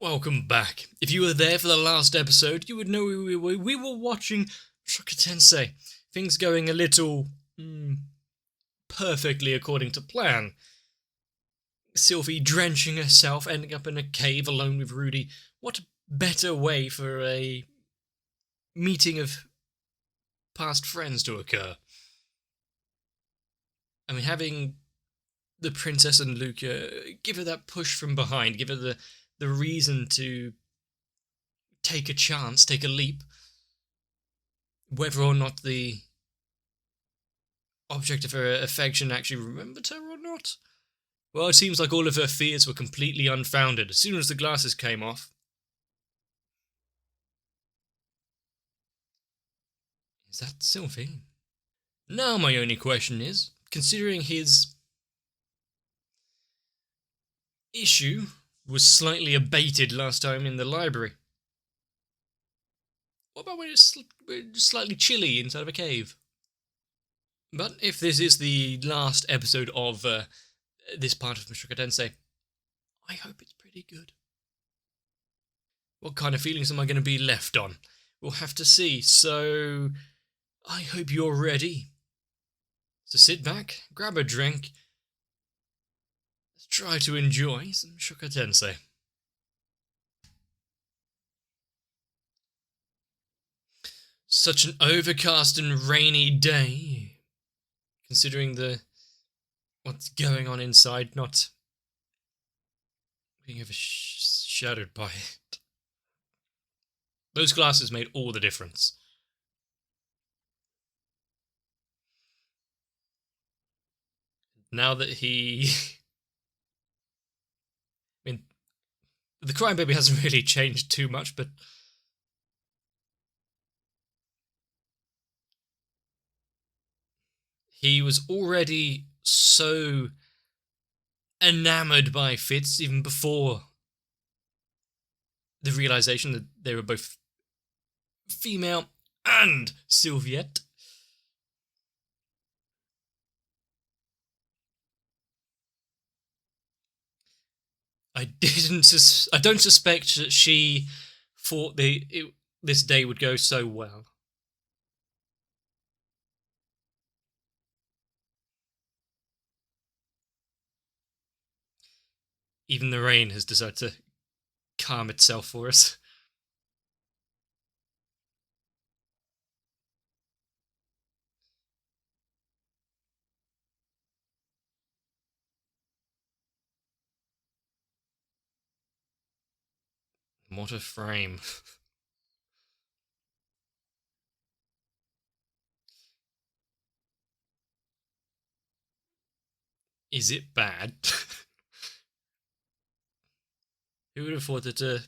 Welcome back. If you were there for the last episode, you would know we were watching Mushoku Tensei. Things going a little perfectly according to plan. Sylvie drenching herself, ending up in a cave alone with Rudy. What better way for a meeting of past friends to occur? I mean, having the princess and Luca give her that push from behind, give her the reason to take a chance, take a leap, whether or not the object of her affection actually remembered her or not. Well, it seems like all of her fears were completely unfounded as soon as the glasses came off. Is that Sylvie? Now my only question is, considering his issue was slightly abated last time in the library, what about when it's slightly chilly inside of a cave? But if this is the last episode of this part of Mushoku Tensei, I hope it's pretty good. What kind of feelings am I going to be left on? We'll have to see, so I hope you're ready. So sit back, grab a drink, let's try to enjoy some Mushoku Tensei. Such an overcast and rainy day, considering what's going on inside, not being overshadowed by it. Those glasses made all the difference. Now that he... I mean, the crying baby hasn't really changed too much, but he was already so enamored by Fitz even before the realization that they were both female and Sylviette. I don't suspect that she thought this day would go so well. Even the rain has decided to calm itself for us. What a frame. Is it bad? Who would have thought that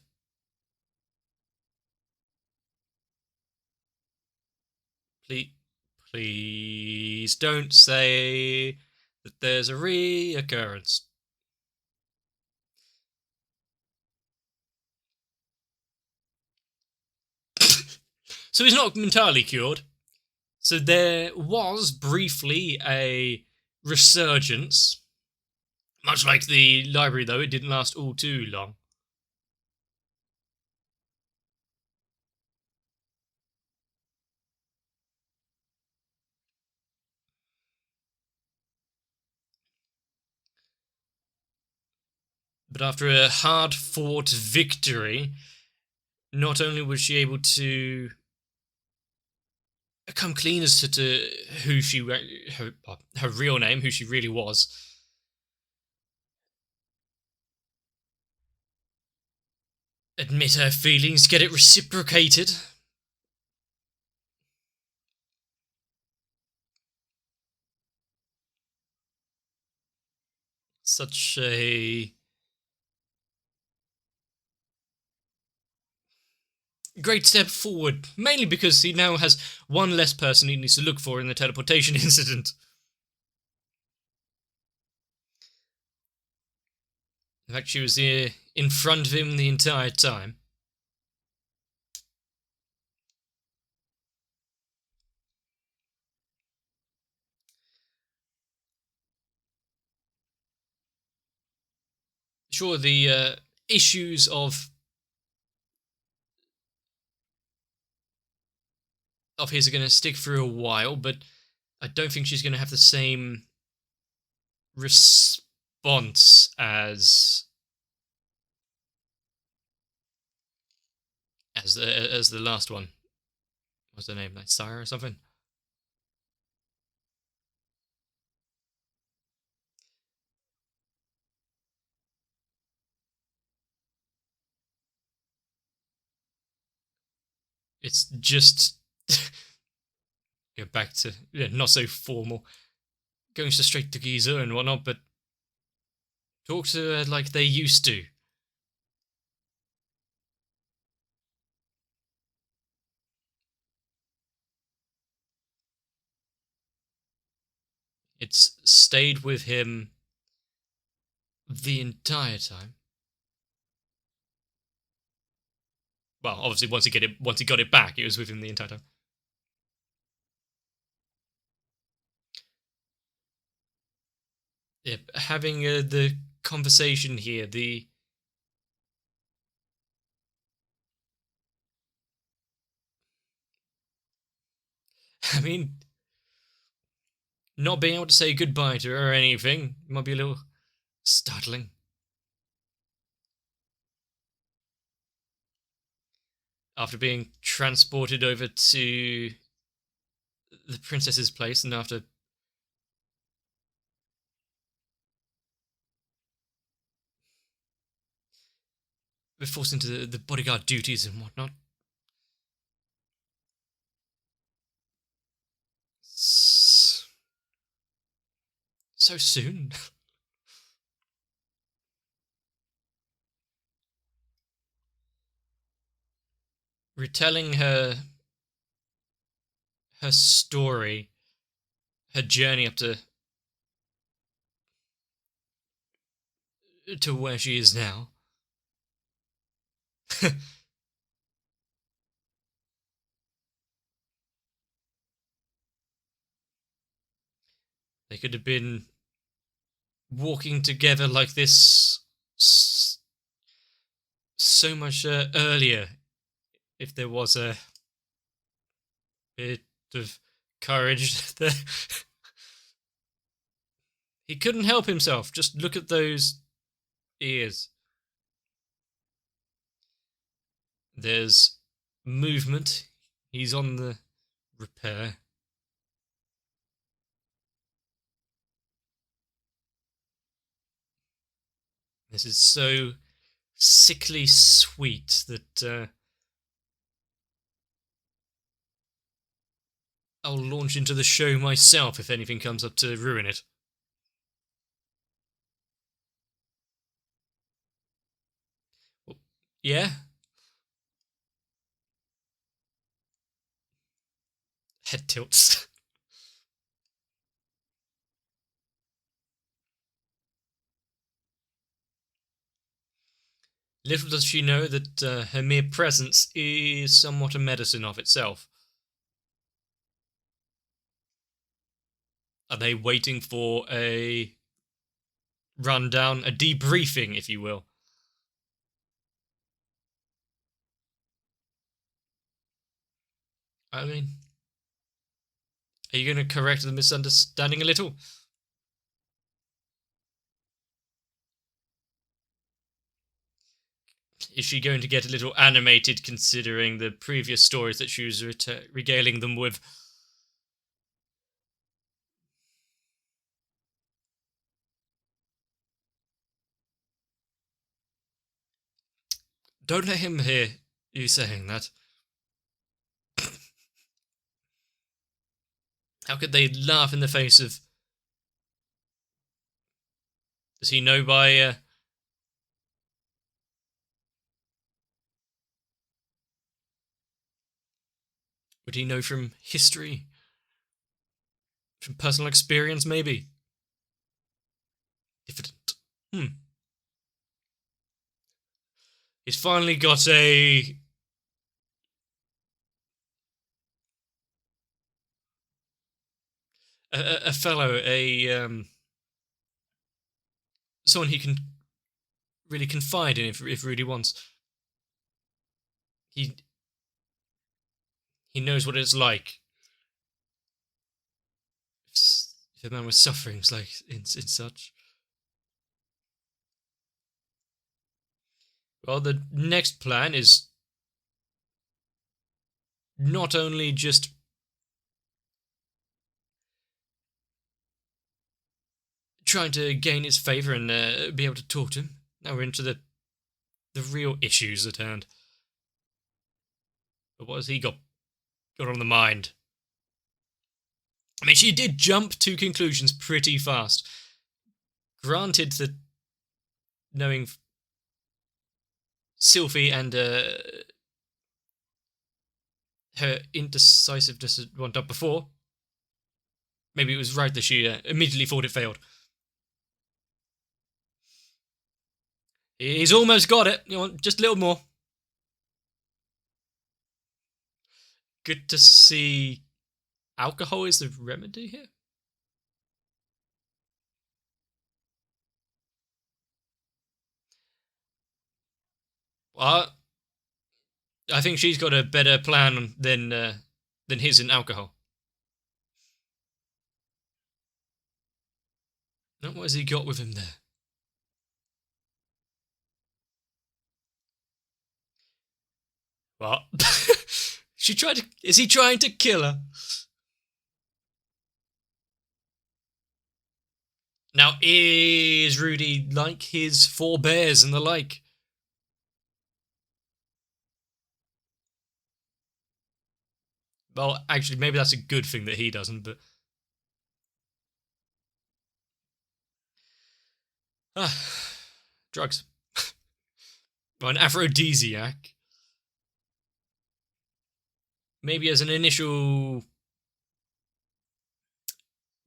please don't say that there's a reoccurrence. So he's not entirely cured. So there was briefly a resurgence. Much like the library, though, it didn't last all too long. But after a hard-fought victory, not only was she able to come clean as to who her real name, who she really was, admit her feelings, get it reciprocated. Such a great step forward, mainly because he now has one less person he needs to look for in the teleportation incident. In fact, she was here in front of him the entire time. Sure, the issues of of his are going to stick for a while, but I don't think she's going to have the same response as the last one. What's her name? Like Sarah or something? It's just go back to not so formal, going straight to Giza and whatnot, but talk to her like they used to. It's stayed with him the entire time. Well, obviously, once he got it back, it was with him the entire time. Yeah, having the conversation here, I mean, not being able to say goodbye to her or anything might be a little startling. After being transported over to the princess's place, and after we're forced into the bodyguard duties and whatnot. So soon? Retelling her story, her journey up to where she is now. They could have been walking together like this so much earlier if there was a bit of courage there. He couldn't help himself. Just look at those ears. There's movement. He's on the repair. This is so sickly sweet that I'll launch into the show myself if anything comes up to ruin it. Yeah? Head tilts. Little does she know that her mere presence is somewhat a medicine of itself. Are they waiting for a rundown, a debriefing, if you will? I mean, are you going to correct the misunderstanding a little? Is she going to get a little animated considering the previous stories that she was regaling them with? Don't let him hear you saying that. How could they laugh in the face of... Does he know by... Would he know from history? From personal experience, maybe? Diffident. He's finally got a fellow, someone he can really confide in if really wants. He He knows what it's like. If a man was suffering like in such. Well, the next plan is not only just trying to gain his favour and be able to talk to him. Now we're into the real issues at hand. But what has he got on the mind? I mean, she did jump to conclusions pretty fast. Granted that knowing Sylvie and her indecisiveness at one time before, maybe it was right that she immediately thought it failed. He's almost got it. You want just a little more. Good to see alcohol is the remedy here. Well, I think she's got a better plan than his in alcohol. Now, what has he got with him there? What? Is he trying to kill her? Now, is Rudy like his forebears and the like? Well, actually, maybe that's a good thing that he doesn't, but... drugs. Or an aphrodisiac. Maybe as an initial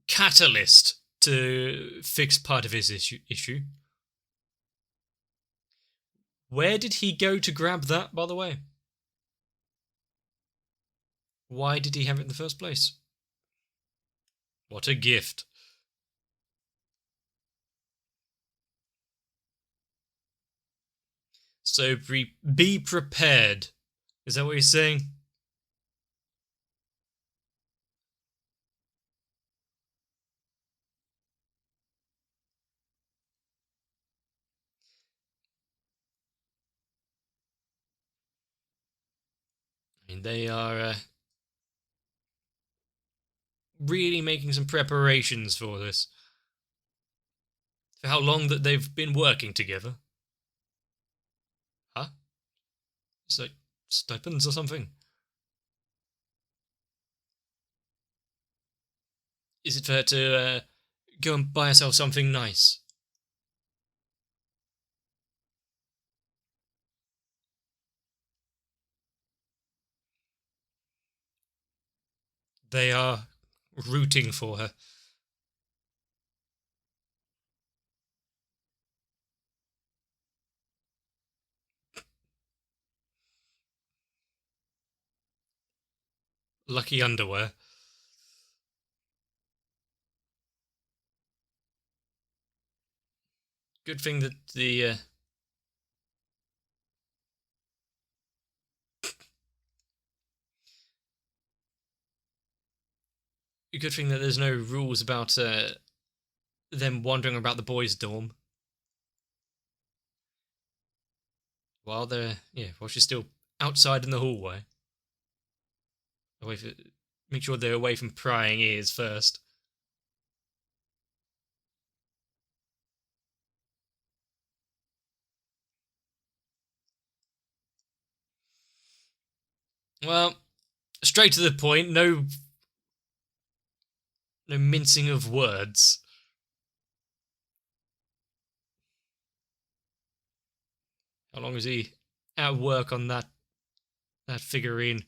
catalyst to fix part of his issue. Where did he go to grab that, by the way? Why did he have it in the first place? What a gift. So be prepared. Is that what he's saying? I mean, they are really making some preparations for this. For how long that they've been working together. Huh? It's like stipends or something. Is it for her to go and buy herself something nice? They are rooting for her. Lucky underwear. Good thing that the good thing that there's no rules about them wandering about the boys' dorm while she's still outside in the hallway. Make sure they're away from prying ears first. Well, straight to the point. No mincing of words. How long is he at work on that figurine?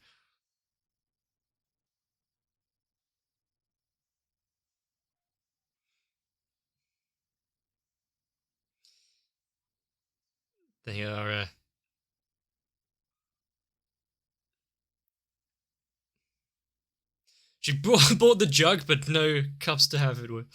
They are she bought the jug, but no cups to have it with.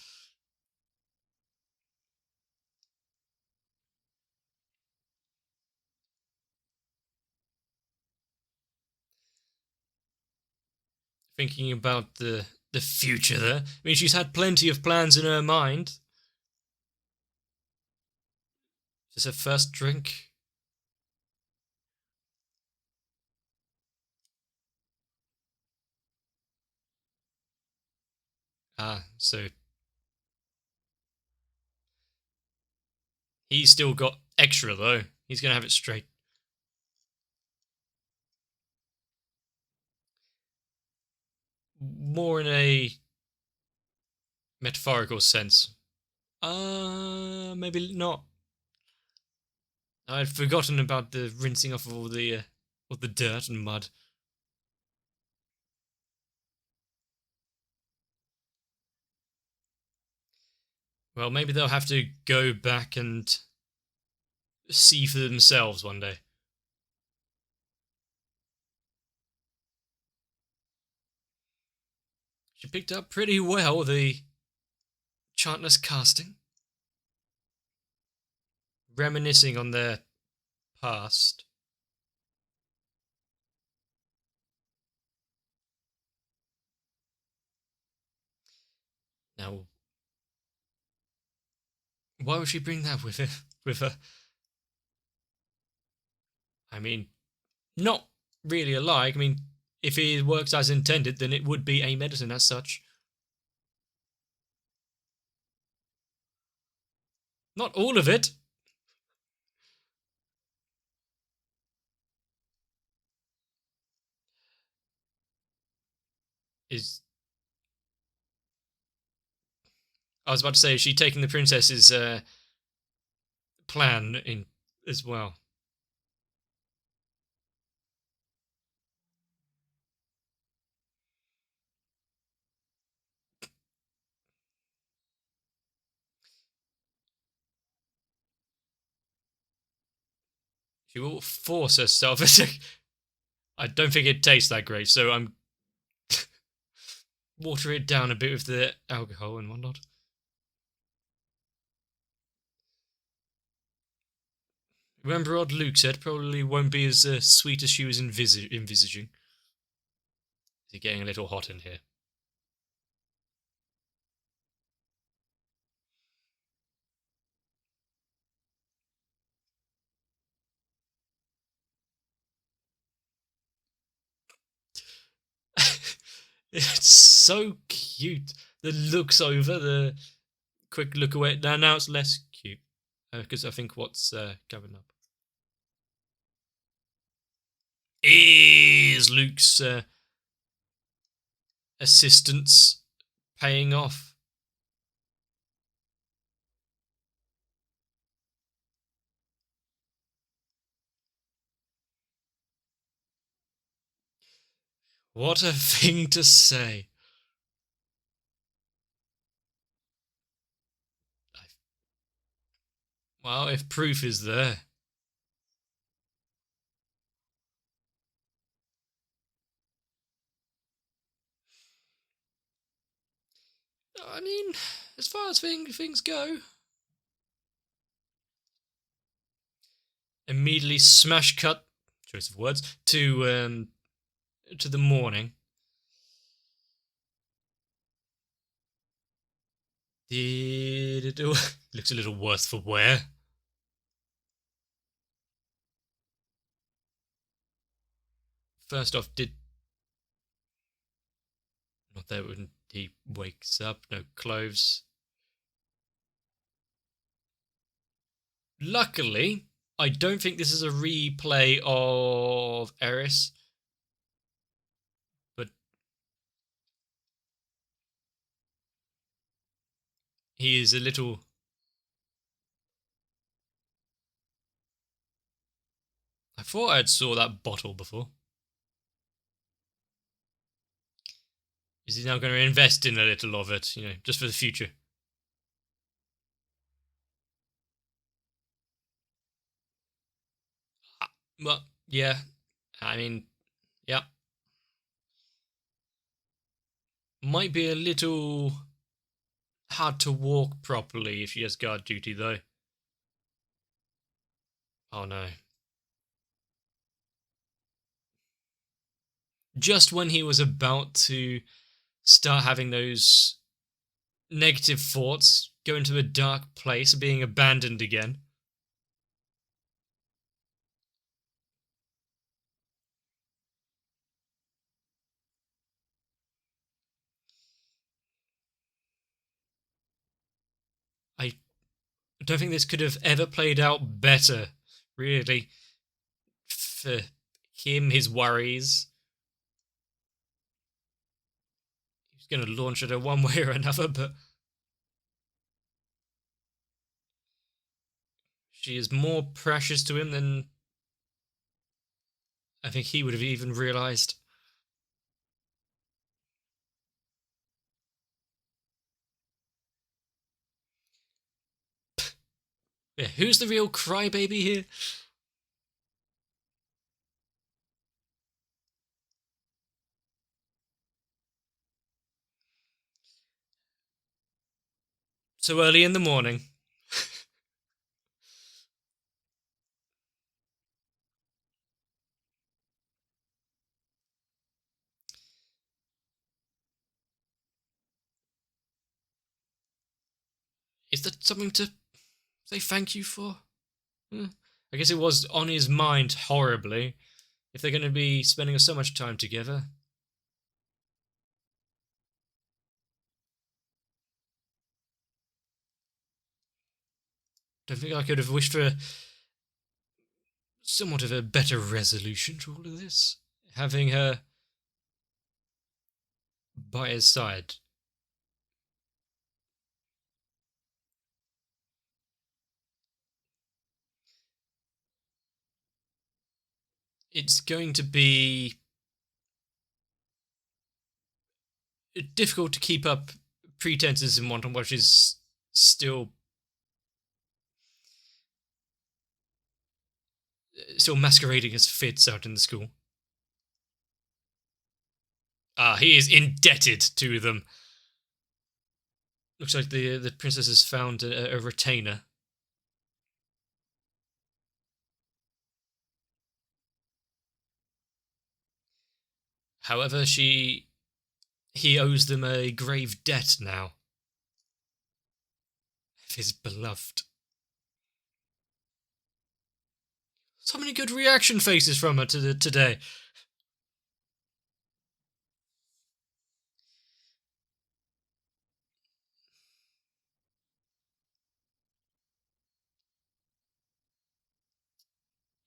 thinking about the future there. I mean, she's had plenty of plans in her mind. Is this her first drink? So he's still got extra, though. He's going to have it straight. More in a metaphorical sense. Maybe not. I'd forgotten about the rinsing off of all the dirt and mud. Well, maybe they'll have to go back and see for themselves one day. She picked up pretty well the chantless casting. Reminiscing on their past. Now, why would she bring that with her? I mean, not really alike. I mean, if it works as intended, then it would be a medicine as such. Not all of it. I was about to say, is she taking the princess's plan in as well? She will force herself. I don't think it tastes that great, so I'm water it down a bit with the alcohol and whatnot. Remember what Luke said? Probably won't be as sweet as she was envisaging. Is it getting a little hot in here? It's so cute. The looks over, the quick look away. Now it's less cute because I think what's coming up is Luke's assistance paying off. What a thing to say. Well, if proof is there. I mean, as far as things go, immediately smash cut, choice of words, to the morning. Looks a little worse for wear. First off, not there when he wakes up, no clothes. Luckily, I don't think this is a replay of Eris, but he is a little. I thought I'd saw that bottle before. Is he now going to invest in a little of it, just for the future? Well, yeah. I mean, yeah. Might be a little hard to walk properly if she has guard duty, though. Oh no. just when he was about to start having those negative thoughts, go into a dark place, being abandoned again. I don't think this could have ever played out better, really, for him, his worries. He's going to launch at her one way or another, but she is more precious to him than I think he would have even realized. Yeah, who's the real crybaby here? So early in the morning. Is that something to say thank you for? I guess it was on his mind horribly. If they're going to be spending so much time together. Don't think I could have wished for somewhat of a better resolution to all of this. Having her by his side. It's going to be difficult to keep up pretenses and whatnot while she's still masquerading as Fitz out in the school. He is indebted to them. Looks like the princess has found a retainer. However, he owes them a grave debt now. Of his beloved. So many good reaction faces from her today.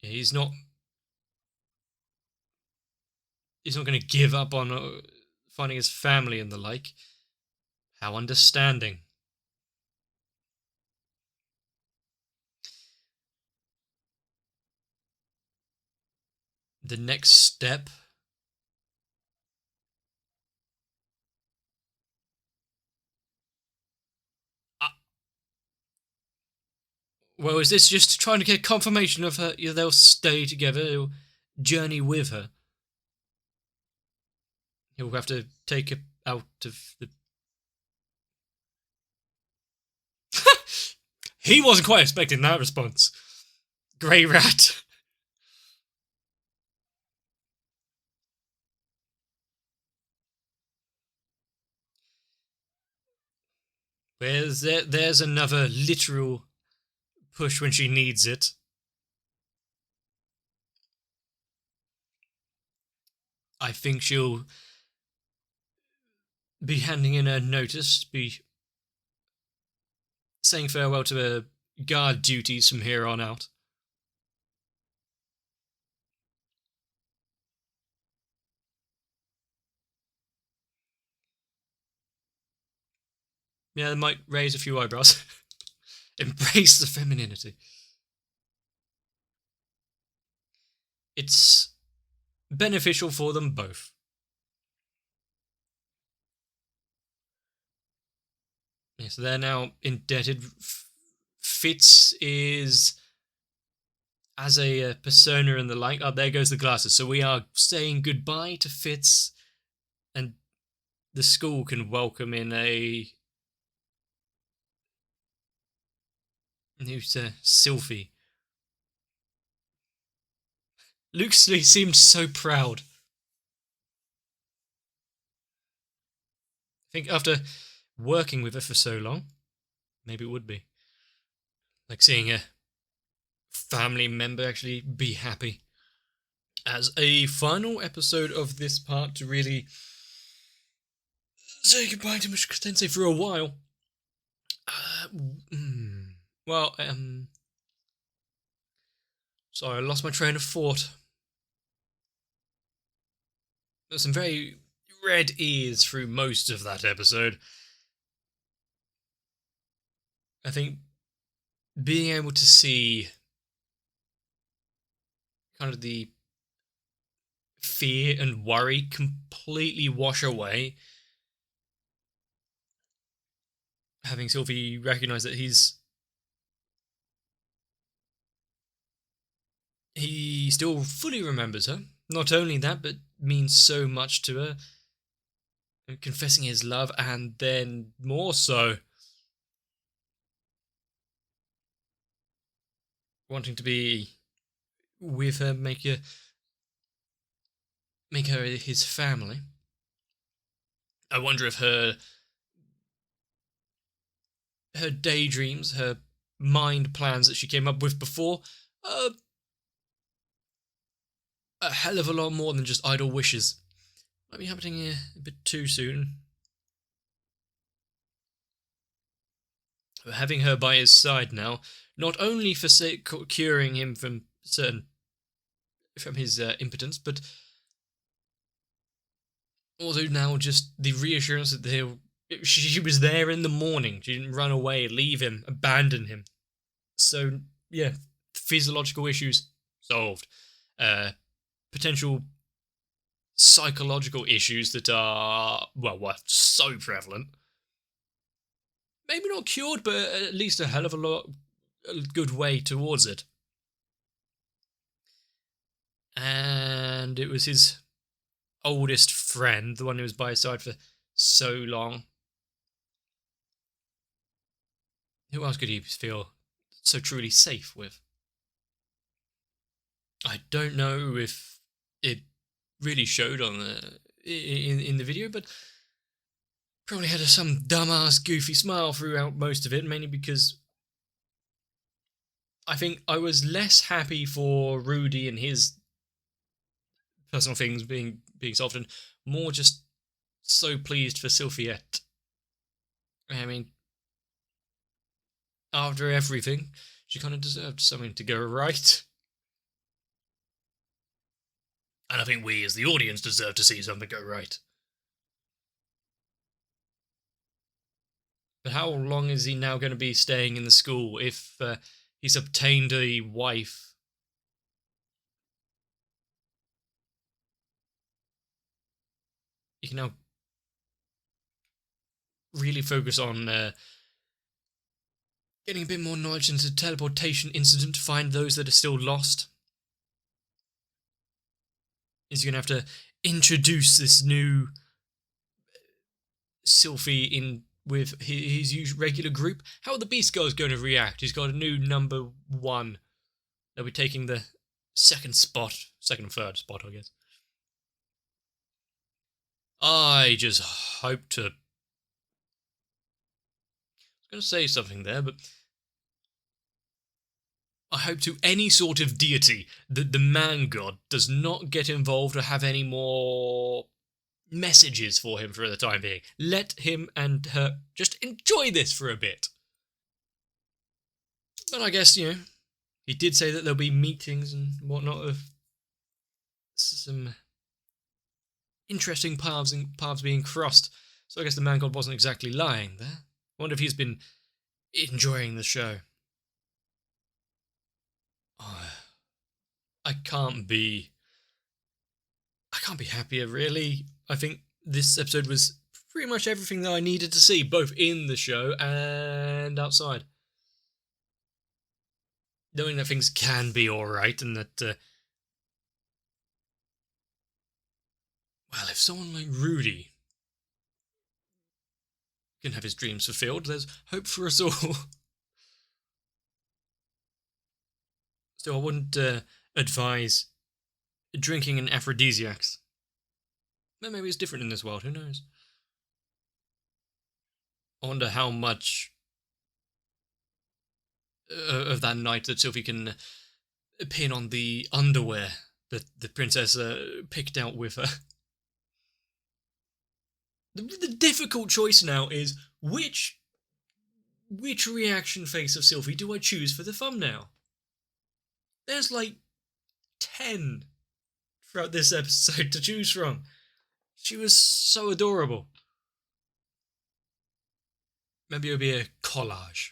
He's not going to give up on finding his family and the like. How understanding. The next step. Well, is this just trying to get confirmation of her? They'll stay together, they'll journey with her. He'll have to take her out of the. He wasn't quite expecting that response. Grey rat. There's another literal push when she needs it. I think she'll be handing in a notice, be saying farewell to her guard duties from here on out. Yeah, they might raise a few eyebrows. Embrace the femininity. It's beneficial for them both. Yes, they're now indebted. Fitz is as a persona and the like. Oh, there goes the glasses. So we are saying goodbye to Fitz, and the school can welcome in a who's Sylvie. Luke seemed so proud. think after working with her for so long, maybe it would be. Like seeing a family member actually be happy. As a final episode of this part to really say goodbye to Mushoku Tensei for a while. Well, sorry, I lost my train of thought. There's some very red ears through most of that episode. I think being able to see kind of the fear and worry completely wash away, having Sylvie recognize that he still fully remembers her. Not only that, but means so much to her, confessing his love, and then more so wanting to be with her, make her his family. I wonder if her daydreams, her mind plans that she came up with before, a hell of a lot more than just idle wishes. Might be happening a bit too soon. But having her by his side now, not only for curing him from his impotence, but also now just the reassurance that she was there in the morning. She didn't run away, leave him, abandon him. So yeah, physiological issues solved. Potential psychological issues that are so prevalent. Maybe not cured, but at least a hell of a good way towards it. And it was his oldest friend, the one who was by his side for so long. Who else could he feel so truly safe with? I don't know if it really showed on in the video, but probably had some dumbass goofy smile throughout most of it, mainly because I think I was less happy for Rudy and his personal things being solved, and more just so pleased for Sylphiette. I mean, after everything, she kind of deserved something to go right. And I think we as the audience deserve to see something go right. But how long is he now going to be staying in the school if he's obtained a wife? He can now really focus on getting a bit more knowledge into the teleportation incident to find those that are still lost. Is he going to have to introduce this new Sylphie in with his usual regular group? How are the Beast Girls going to react? He's got a new number one. They'll be taking the second and third spot, I guess. I just hope to... I was going to say something there, but... I hope to any sort of deity that the man god does not get involved or have any more messages for him for the time being. Let him and her just enjoy this for a bit. But I guess, he did say that there'll be meetings and whatnot of some interesting paths being crossed. So I guess the man god wasn't exactly lying there. I wonder if he's been enjoying the show. I can't be happier, really. I think this episode was pretty much everything that I needed to see, both in the show and outside. Knowing that things can be alright, and that, if someone like Rudy can have his dreams fulfilled, there's hope for us all. Still, I wouldn't advise drinking an aphrodisiacs. Maybe it's different in this world, who knows? I wonder how much of that night that Sylvie can pin on the underwear that the princess picked out with her. The difficult choice now is which reaction face of Sylvie do I choose for the thumbnail? There's like 10 throughout this episode to choose from. She was so adorable. Maybe it'll be a collage.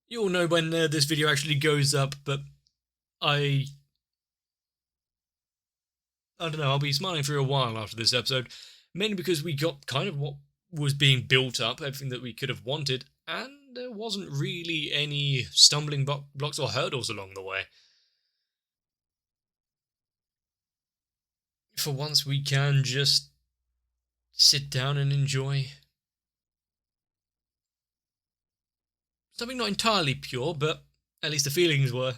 You'll know when this video actually goes up, but I don't know, I'll be smiling for a while after this episode, mainly because we got kind of what was being built up, everything that we could have wanted, and there wasn't really any stumbling blocks or hurdles along the way. For once, we can just sit down and enjoy something not entirely pure, but at least the feelings were.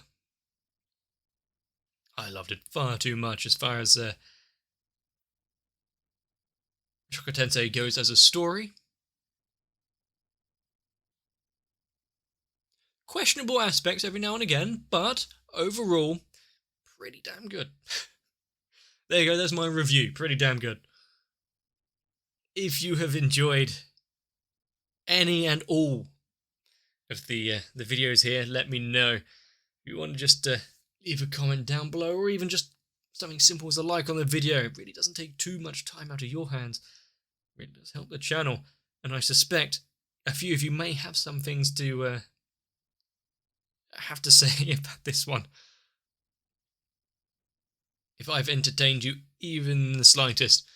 I loved it far too much as far as Mushoku Tensei goes as a story. Questionable aspects every now and again, but overall, pretty damn good. There you go, that's my review. Pretty damn good. If you have enjoyed any and all of the videos here, let me know. If you want to just leave a comment down below, or even just something simple as a like on the video. It really doesn't take too much time out of your hands. It really does help the channel. And I suspect a few of you may have some things to have to say about this one. If I've entertained you even the slightest.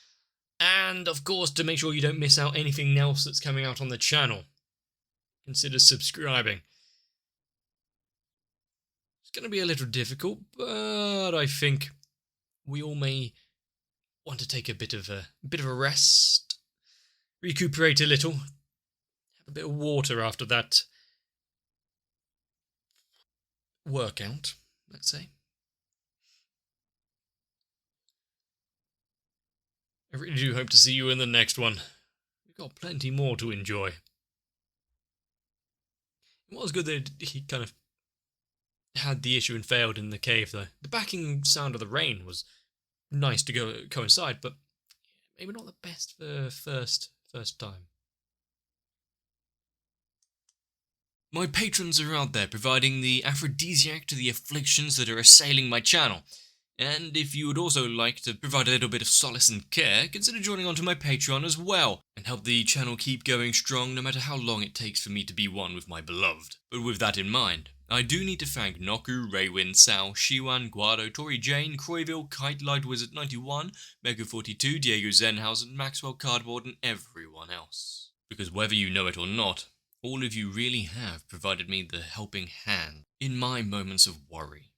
And of course, to make sure you don't miss out anything else that's coming out on the channel, consider subscribing. It's going to be a little difficult, but I think we all may want to take a bit of a rest, recuperate a little, have a bit of water after that workout, let's say. I really do hope to see you in the next one. We've got plenty more to enjoy. It was good that he kind of had the issue and failed in the cave, though. The backing sound of the rain was nice to coincide, but maybe not the best for first time. My patrons are out there providing the aphrodisiac to the afflictions that are assailing my channel. And if you would also like to provide a little bit of solace and care, consider joining onto my Patreon as well, and help the channel keep going strong no matter how long it takes for me to be one with my beloved. But with that in mind, I do need to thank Noku, Raywin, Sal, Shiwan, Guado, Tori Jane, Croyville, Kite Light Wizard 91, Mega 42, Diego Zenhausen, Maxwell Cardboard, and everyone else. Because whether you know it or not, all of you really have provided me the helping hand in my moments of worry.